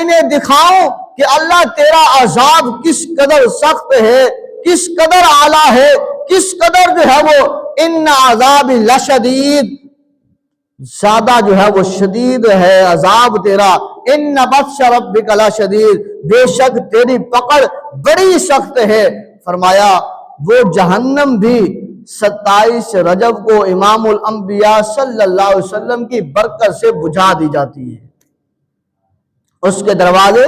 انہیں دکھاؤں کہ اللہ تیرا عذاب کس قدر سخت ہے، کس قدر اعلیٰ ہے، کس قدر جو ہے وہ ان عذاب لشدید، زیادہ جو ہے وہ شدید ہے عذاب تیرا، ان بطش ربک لشدید، بے شک تیری پکڑ بڑی سخت ہے۔ فرمایا وہ جہنم بھی 27 رجب کو امام الانبیاء صلی اللہ علیہ وسلم کی برکت سے بجھا دی جاتی ہے، اس کے دروازے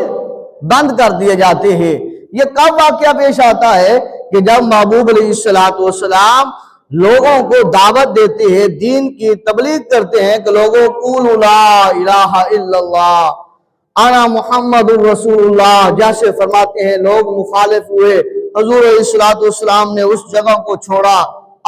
بند کر دیے جاتے ہیں۔ یہ کب واقعہ پیش آتا ہے کہ جب محبوب علیہ السلام لوگوں کو دعوت دیتے ہیں، دین کی تبلیغ کرتے ہیں کہ لوگوں قولوا لا الہ الا اللہ انا محمد رسول اللہ، جیسے فرماتے ہیں لوگ مخالف ہوئے، حضور علیہ السلام نے اس جگہ کو چھوڑا،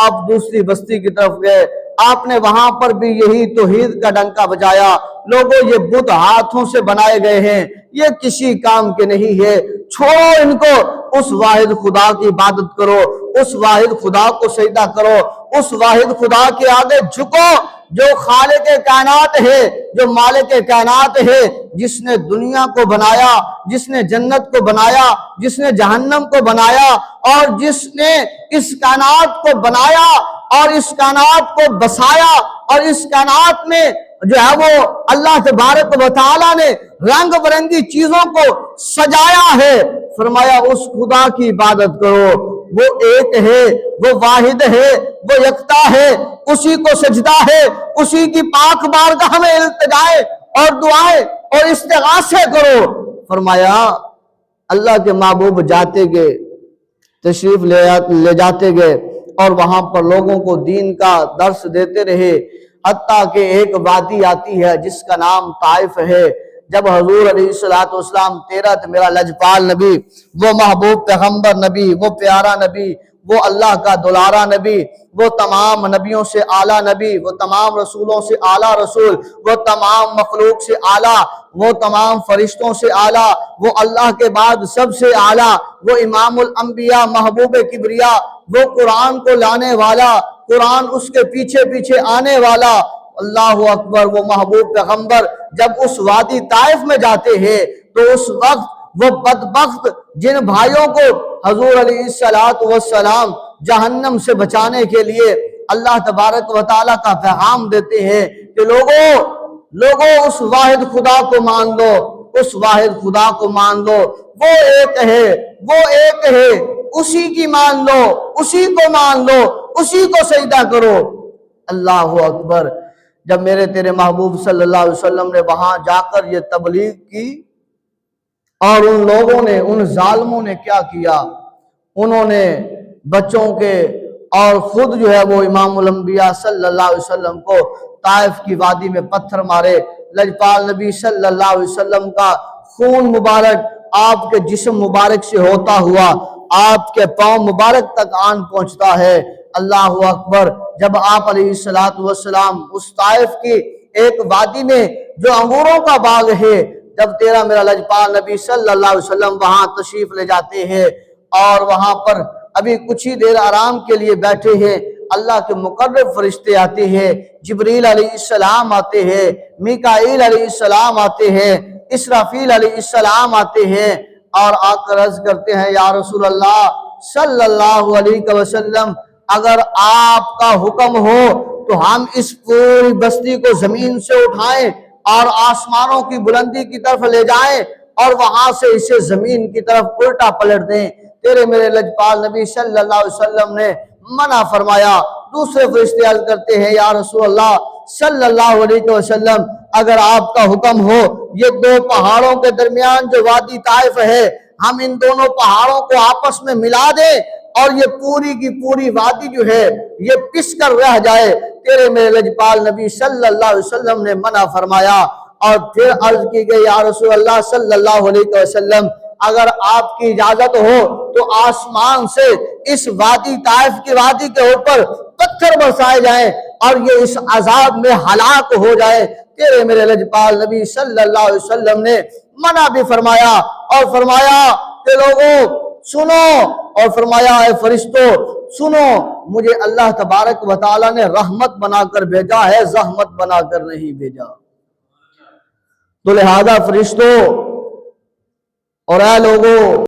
اب دوسری بستی کی طرف گئے، آپ نے وہاں پر بھی یہی توحید کا ڈنکا بجایا، لوگوں یہ بت ہاتھوں سے بنائے گئے ہیں، یہ کسی کام کے نہیں ہے، چھوڑو ان کو، اس واحد خدا کی عبادت کرو، اس واحد خدا کو سجدہ کرو، اس واحد خدا کے آگے جھکو جو خالق کائنات ہے، جو مالک کائنات ہے، جس نے دنیا کو بنایا، جس نے جنت کو بنایا، جس نے جہنم کو بنایا، اور جس نے اس کائنات کو بنایا اور اس کائنات کو بسایا، اور اس کائنات میں جو ہے وہ اللہ تبارک و تعالیٰ نے رنگ برنگی چیزوں کو سجایا ہے۔ فرمایا اس خدا کی عبادت کرو، وہ ایک ہے، وہ واحد ہے، وہ یکتا ہے، اسی کو سجدہ ہے، اسی کی پاک بارگاہ میں التجائے اور دعائیں اور استغاثے کرو۔ فرمایا اللہ کے محبوب جاتے گئے، تشریف لے جاتے گئے، اور وہاں پر لوگوں کو دین کا درس دیتے رہے، حتیٰ کہ ایک وادی آتی ہے جس کا نام طائف ہے۔ جب حضور علیہ السلام 13 میرا لجپال نبی، وہ محبوب پیغمبر نبی، وہ پیارا نبی، وہ اللہ کا دلارا نبی، وہ تمام نبیوں سے اعلیٰ نبی، وہ تمام رسولوں سے اعلیٰ رسول، وہ تمام مخلوق سے اعلیٰ، وہ تمام فرشتوں سے اعلیٰ، وہ اللہ کے بعد سب سے اعلیٰ، وہ امام الانبیاء محبوب کبریا، وہ قرآن کو لانے والا، قرآن اس کے پیچھے پیچھے آنے والا، اللہ اکبر، وہ محبوب پیغمبر جب اس وادی طائف میں جاتے ہیں تو اس وقت وہ بدبخت جن بھائیوں کو حضور علیہ السلام جہنم سے بچانے کے لیے اللہ تبارک و تعالیٰ کا پیغام دیتے ہیں کہ لوگوں اس واحد خدا کو مان لو، اس واحد خدا کو مان لو، وہ ایک ہے، وہ ایک ہے، اسی کی مان لو، اسی کو مان لو، اسی کو سجدہ کرو۔ اللہ اکبر، جب میرے تیرے محبوب صلی اللہ علیہ وسلم نے وہاں جا کر یہ تبلیغ کی، اور ان لوگوں نے، ان ظالموں نے کیا کیا، انہوں نے بچوں کے اور خود جو ہے وہ امام الانبیاء صلی اللہ علیہ وسلم کو طائف کی وادی میں پتھر مارے۔ لجپال نبی صلی اللہ علیہ وسلم کا خون مبارک آپ کے جسم مبارک سے ہوتا ہوا آپ کے پاؤں مبارک تک آن پہنچتا ہے۔ اللہ اکبر، جب آپ علیہ السلام اس طائف کی ایک وادی میں جو انگوروں کا باغ ہے، جب 13 میرا لجپال نبی صلی اللہ علیہ وسلم وہاں تشریف لے جاتے ہیں، اور وہاں پر ابھی کچھ ہی دیر آرام کے لیے بیٹھے ہیں، اللہ کے مقرب فرشتے آتے ہیں، جبریل علیہ السلام آتے ہیں، میکائیل علیہ السلام آتے ہیں، اسرافیل علیہ السلام آتے ہیں، اور آ کر عرض کرتے ہیں یا رسول اللہ صلی اللہ علیہ وسلم، اگر آپ کا حکم ہو تو ہم اس پوری بستی کو زمین سے اٹھائیں اور آسمانوں کی بلندی کی طرف لے جائیں اور وہاں سے اسے زمین کی طرف الٹا پلٹ دیں۔ تیرے میرے لجپال نبی صلی اللہ علیہ وسلم نے منع فرمایا۔ دوسرے فرشتے عرض کرتے ہیں یا رسول اللہ صلی اللہ علیہ وسلم، اگر آپ کا حکم ہو یہ دو پہاڑوں کے درمیان جو وادی طائف ہے، ہم ان دونوں پہاڑوں کو آپس میں ملا دیں اور یہ پوری کی پوری وادی جو ہے یہ پس کر رہ جائے۔ تیرے میرے لجپال نبی صلی اللہ علیہ وسلم نے منع فرمایا، اور پھر عرض کی گئی یا رسول اللہ صلی اللہ علیہ وسلم، اگر آپ کی اجازت ہو تو آسمان سے اس وادی طائف کی وادی کے اوپر پتھر برسائے جائیں اور یہ اس عذاب میں ہلاک ہو جائے۔ تیرے میرے لجپال نبی صلی اللہ علیہ وسلم نے منع بھی فرمایا، اور فرمایا کہ لوگوں سنو، اور فرمایا اے فرشتوں سنو، مجھے اللہ تبارک و تعالیٰ نے رحمت بنا کر بھیجا ہے، زحمت بنا کر نہیں بھیجا۔ تو لہذا فرشتوں اور اے لوگوں